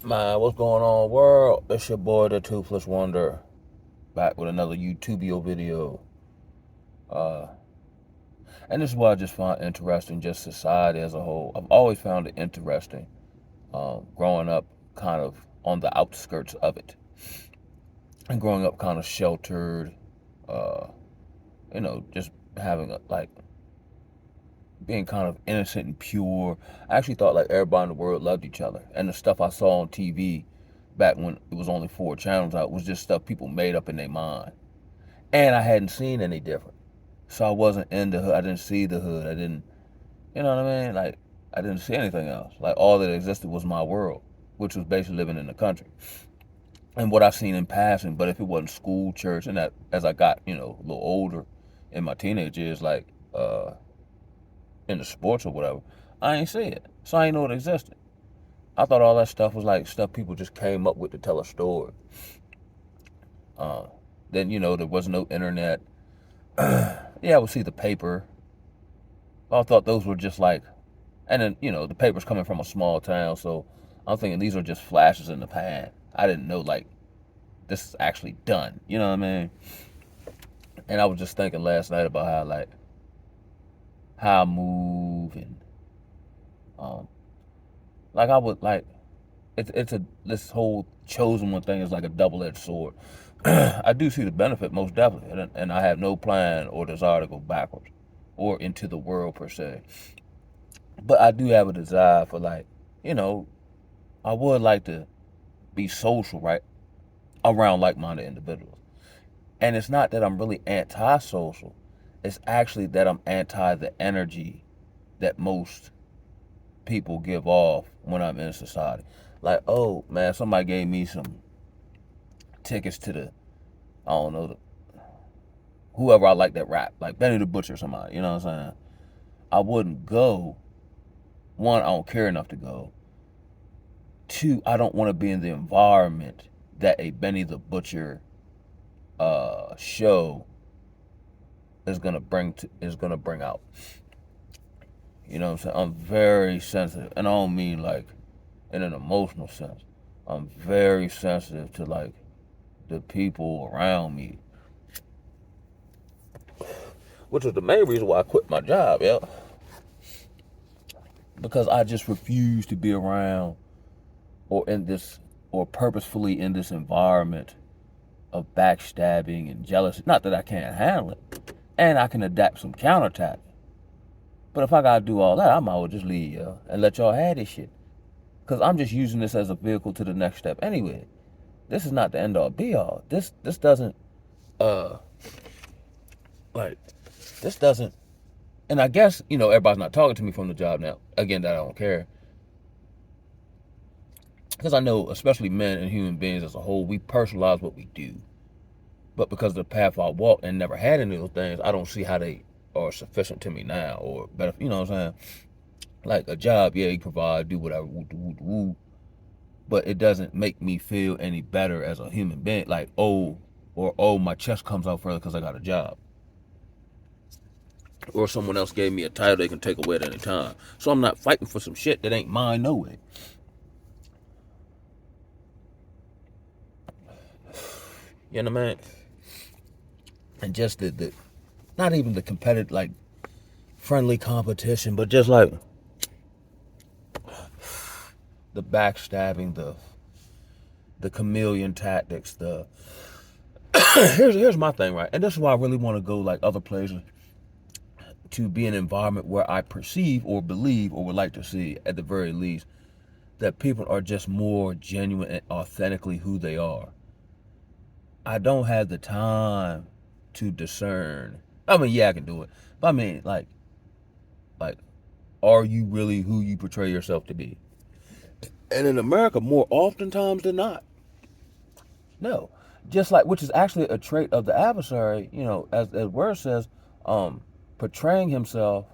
Man, what's going on, world? It's your boy, the Toothless Wonder, back with another YouTubio video. Uh, and this is what I just find interesting, just society as a whole. I've always found it interesting, growing up kind of on the outskirts of it, and growing up kind of sheltered, uh, just having being kind of innocent and pure. I actually thought like everybody in the world loved each other, and the stuff I saw on TV back when it was only 4 channels out was just stuff people made up in their mind. And I hadn't seen any different. So I wasn't in the hood. I didn't see the hood. I didn't, you know what I mean? Like, I didn't see anything else. Like, all that existed was my world, which was basically living in the country. And what I've seen in passing, but if it wasn't school, church, and that as I got, a little older in my teenage years, like, in the sports or whatever, I ain't see it. So I ain't know it existed. I thought all that stuff was like stuff people just came up with to tell a story. Uh, then, there was no internet. Yeah, I would see the paper. I thought those were just like, and then, the paper's coming from a small town, so I'm thinking these are just flashes in the pan. I didn't know, like, this is actually done. You know what I mean? And I was just thinking last night about how I move and, um, like, I would, like, this whole chosen one thing is like a double-edged sword. I do see the benefit, most definitely, and I have no plan or desire to go backwards or into the world per se. But I do have a desire for, like, you know, I would like to be social, right, around like-minded individuals. And it's not that I'm really anti-social. It's actually that I'm anti the energy that most people give off when I'm in society. Like, oh man, somebody gave me some tickets to the, I don't know, whoever I like that rap, like Benny the Butcher or somebody, you know what I'm saying? I wouldn't go. One, I don't care enough to go. Two, I don't want to be in the environment that a Benny the Butcher show is gonna bring out. You know what I'm saying? I'm very sensitive, and I don't mean like in an emotional sense. I'm very sensitive to like the people around me, which was the main reason why I quit my job, yeah. Because I just refuse to be around or in this or purposefully in this environment of backstabbing and jealousy. Not that I can't handle it, and I can adapt some counterattack. But if I gotta do all that, I might as well just leave y'all and let y'all have this shit. Cause I'm just using this as a vehicle to the next step anyway. This is not the end all be all. This doesn't uh like this doesn't, and I guess, everybody's not talking to me from the job now. Again, that I don't care. Because I know, especially men and human beings as a whole, we personalize what we do. But because of the path I walked and never had any of those things, I don't see how they are sufficient to me now or better. You know what I'm saying? Like a job, yeah, you provide, do whatever, woo, woo, woo, but it doesn't make me feel any better as a human being. Like, oh, my chest comes out further because I got a job. Or someone else gave me a title they can take away at any time. So I'm not fighting for some shit that ain't mine no way. You know what I mean? And just the not even the competitive, like, friendly competition, but just like the backstabbing, the chameleon tactics, the here's my thing, right? And this is why I really want to go like other places, to be an environment where I perceive or believe or would like to see, at the very least, that people are just more genuine and authentically who they are. I don't have the time to discern. I mean, yeah, I can do it. But I mean, like, are you really who you portray yourself to be? And in America, more oftentimes than not, no. Just like, which is actually a trait of the adversary, as word says, um, portraying himself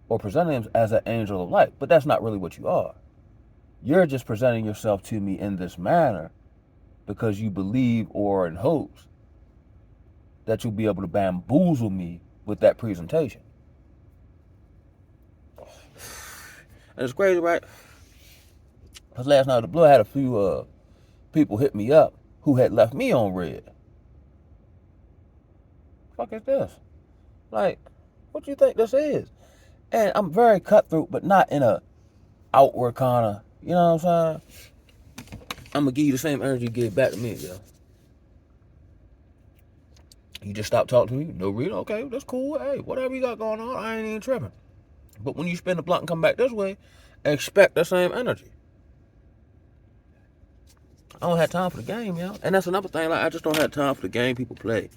or presenting him as an angel of light. But that's not really what you are. You're just presenting yourself to me in this manner because you believe or in hopes that you'll be able to bamboozle me with that presentation. And it's crazy, right? Because last night at the Blue, I had a few people hit me up who had left me on red. Fuck is this? Like, what do you think this is? And I'm very cutthroat, but not in a outward kind of, you know what I'm saying? I'm going to give you the same energy you give back to me, yo. You just stop talking to me? No reason? Okay, that's cool. Hey, whatever you got going on, I ain't even tripping. But when you spin the block and come back this way, expect the same energy. I don't have time for the game, yo. And that's another thing. Like, I just don't have time for the game people play.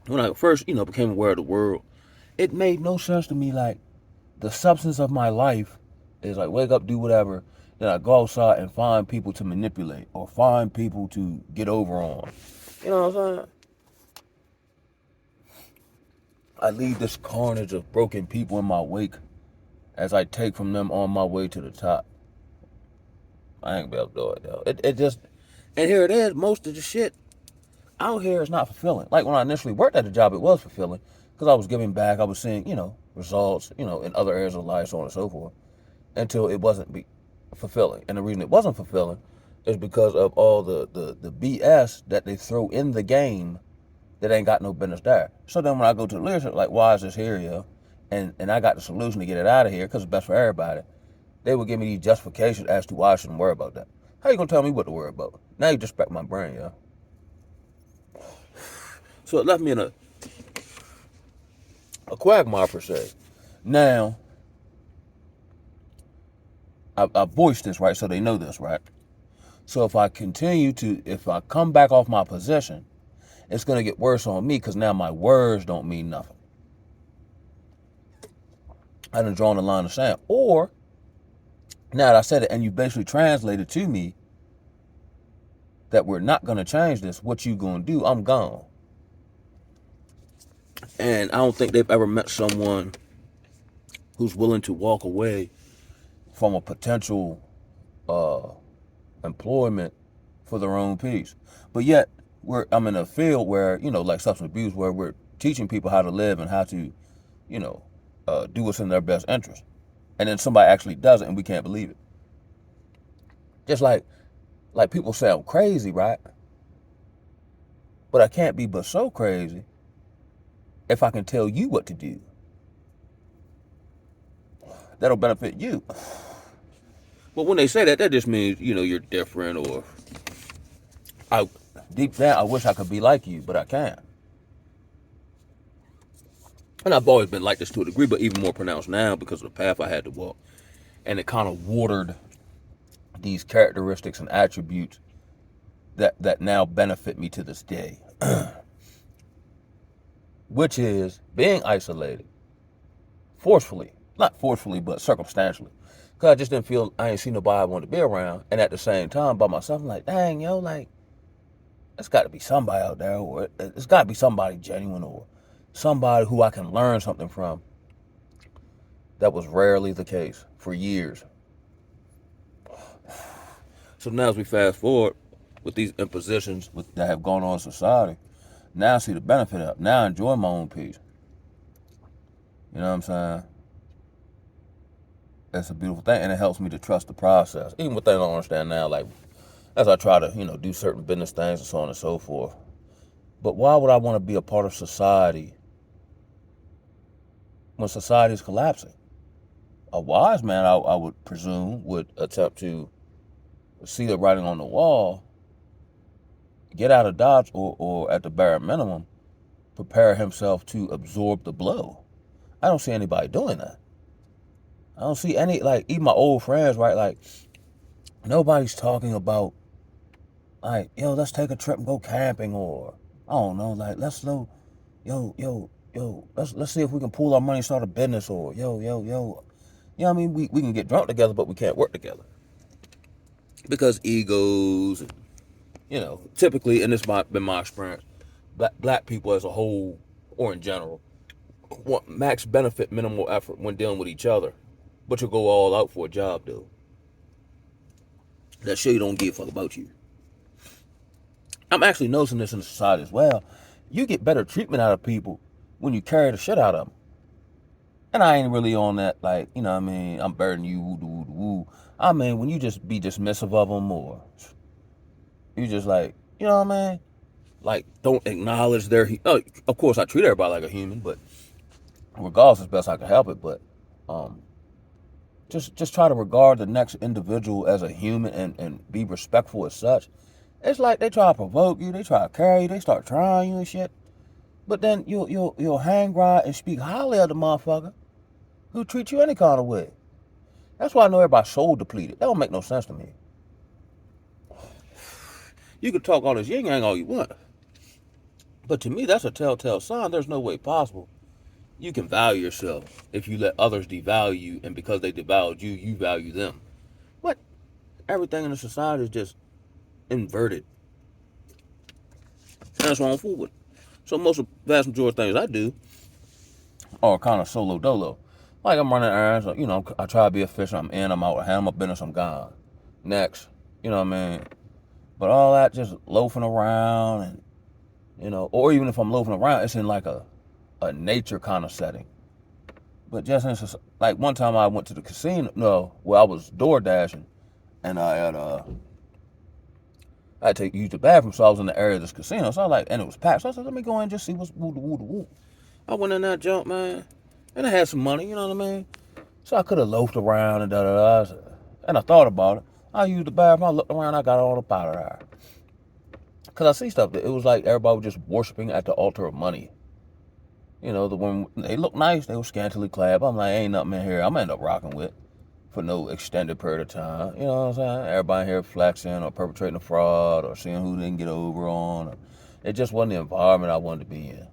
When I first, became aware of the world, it made no sense to me. Like, the substance of my life is like wake up, do whatever. Then I go outside and find people to manipulate or find people to get over on. You know what I'm saying? I leave this carnage of broken people in my wake as I take from them on my way to the top. I ain't gonna be able to do it, though. It just, and here it is, most of the shit out here is not fulfilling. Like when I initially worked at the job, it was fulfilling because I was giving back. I was seeing, results, in other areas of life, so on and so forth, until it wasn't fulfilling. And the reason it wasn't fulfilling is because of all the BS that they throw in the game that ain't got no business there. So then when I go to the leadership, like, why is this here, yo? And I got the solution to get it out of here because it's best for everybody. They would give me these justifications as to why I shouldn't worry about that. How you gonna tell me what to worry about? Now you disrespect my brain, yo. So it left me in a quagmire, per se. Now, I voiced this, right, so they know this, right? So if I come back off my position, it's going to get worse on me because now my words don't mean nothing. I done drawn the line of sand. Or, now that I said it and you basically translated to me that we're not going to change this, what you going to do, I'm gone. And I don't think they've ever met someone who's willing to walk away from a potential employment for their own peace. But yet, I'm in a field where, like substance abuse, where we're teaching people how to live and how to, do what's in their best interest. And then somebody actually does it and we can't believe it. Just like people say I'm crazy, right? But I can't be but so crazy if I can tell you what to do. That'll benefit you. But when they say that just means, you're different, or deep down, I wish I could be like you, but I can't. And I've always been like this to a degree, but even more pronounced now because of the path I had to walk. And it kind of watered these characteristics and attributes that now benefit me to this day. Which is being isolated. Forcefully. Not forcefully, but circumstantially. Because I just didn't feel, I ain't seen nobody I wanted to be around. And at the same time, by myself, I'm like, dang, yo, like, there's got to be somebody out there, or it's got to be somebody genuine, or somebody who I can learn something from. That was rarely the case for years. So now as we fast forward with these impositions that have gone on in society, now I see the benefit of it. Now I enjoy my own peace. You know what I'm saying? That's a beautiful thing, and it helps me to trust the process. Even with things I don't understand now, like as I try to, do certain business things and so on and so forth. But why would I want to be a part of society when society is collapsing? A wise man, I would presume, would attempt to see the writing on the wall, get out of Dodge, or at the bare minimum, prepare himself to absorb the blow. I don't see anybody doing that. I don't see any, like, even my old friends, right? Like, nobody's talking about, like, yo, let's take a trip and go camping, or, I don't know, like, let's see if we can pool our money and start a business, or, yo. You know what I mean? We can get drunk together, but we can't work together. Because egos, typically, and this has been my experience, black people as a whole, or in general, want max benefit, minimal effort when dealing with each other. But you'll go all out for a job, though. That sure you don't give a fuck about you. I'm actually noticing this in the society as well. You get better treatment out of people when you carry the shit out of them. And I ain't really on that, like, I'm burdening you, woo. I mean, when you just be dismissive of them, or you just like, you know what I mean? Like, don't acknowledge their. Of course, I treat everybody like a human, but regardless, as best I can help it. But um, just try to regard the next individual as a human and be respectful as such. It's like they try to provoke you, they try to carry you, they start trying you and shit. But then you'll hang right and speak highly of the motherfucker who treats you any kind of way. That's why I know everybody's soul depleted. That don't make no sense to me. You can talk all this yin yang all you want, but to me that's a telltale sign. There's no way possible you can value yourself if you let others devalue you, and because they devalued you, you value them. What? Everything in the society is just inverted. And that's what I'm fool with. So most of the vast majority of things I do are kind of solo dolo. Like I'm running errands, you know, I try to be efficient. I'm in, I'm out, I handle my business, I'm gone. Next, you know what I mean? But all that just loafing around and, you know, or even if I'm loafing around, it's in like a nature kind of setting. But just in, like one time I went to the casino, no, well I was door dashing and I had to use the bathroom, so I was in the area of this casino. So I like, and it was packed. So I said, let me go in and just see what's woo. I went in that junk, man, and I had some money, you know what I mean? So I could have loafed around and da-da-da. And I thought about it. I used the bathroom, I looked around, I got all up out of there. Because I see stuff that it was like everybody was just worshiping at the altar of money. You know, when they look nice, they were scantily clad. I'm like, ain't nothing in here I'm going to end up rocking with for no extended period of time. You know what I'm saying? Everybody here flexing or perpetrating a fraud or seeing who they can get over on. It just wasn't the environment I wanted to be in.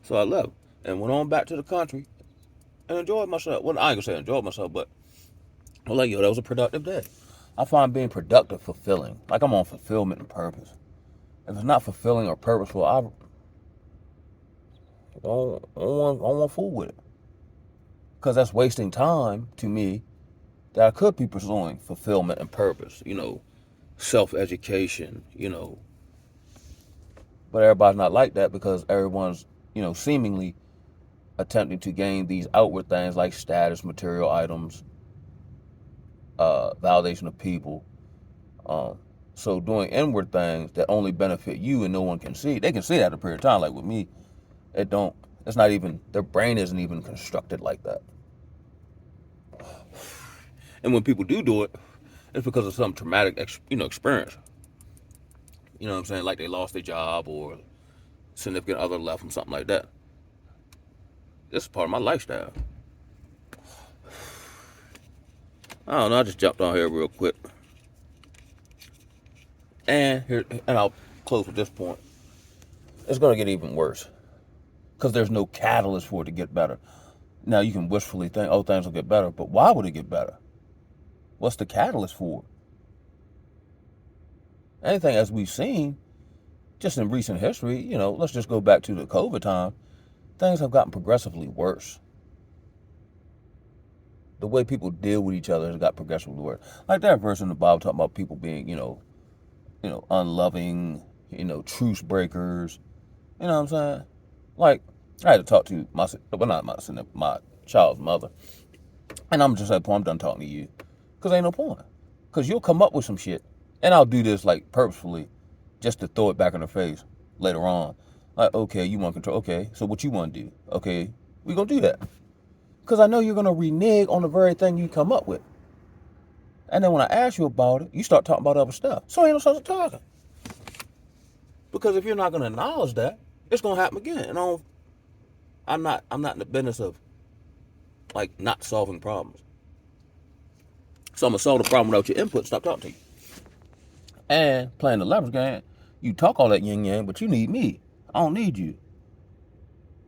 So I left and went on back to the country and enjoyed myself. Well, I ain't gonna say enjoyed myself, but I'm like, yo, that was a productive day. I find being productive fulfilling. Like I'm on fulfillment and purpose. If it's not fulfilling or purposeful, I don't want to fool with it. Because that's wasting time to me that I could be pursuing fulfillment and purpose, you know, self-education, you know. But everybody's not like that because everyone's, you know, seemingly attempting to gain these outward things like status, material items, validation of people. So doing inward things that only benefit you and no one can see, they can see that at a period of time. Like with me, it's not even, their brain isn't even constructed like that. And when people do it, it's because of some traumatic, experience. You know what I'm saying? Like they lost their job or significant other left them, something like that. This is part of my lifestyle. I don't know. I just jumped on here real quick, and I'll close with this point. It's gonna get even worse because there's no catalyst for it to get better. Now you can wishfully think, oh, things will get better, but why would it get better? What's the catalyst for? Anything, as we've seen, just in recent history, you know, let's just go back to the COVID time, things have gotten progressively worse. The way people deal with each other has got progressively worse. Like that verse in the Bible talking about people being, unloving, truce breakers. You know what I'm saying? Like, I had to talk to my child's mother. And I'm just like, I'm done talking to you. Because ain't no point. Because you'll come up with some shit. And I'll do this, like, purposefully, just to throw it back in her face later on. Like, okay, you want control. Okay, so what you want to do? Okay, we going to do that. Because I know you're going to renege on the very thing you come up with. And then when I ask you about it, you start talking about other stuff. So ain't no sense of talking. Because if you're not going to acknowledge that, it's going to happen again. And I'm not in the business of, like, not solving problems. So I'm going to solve the problem without your input. Stop talking to you. And playing the leverage game, you talk all that yin yang, but you need me. I don't need you.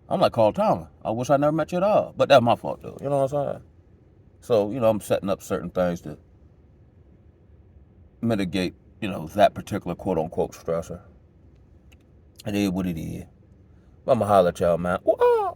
I'm like Carl Thomas. I wish I never met you at all. But that's my fault, though. You know what I'm saying? So, I'm setting up certain things to mitigate, that particular quote-unquote stressor. It is what it is. But I'm going to holler at y'all, man. Ooh,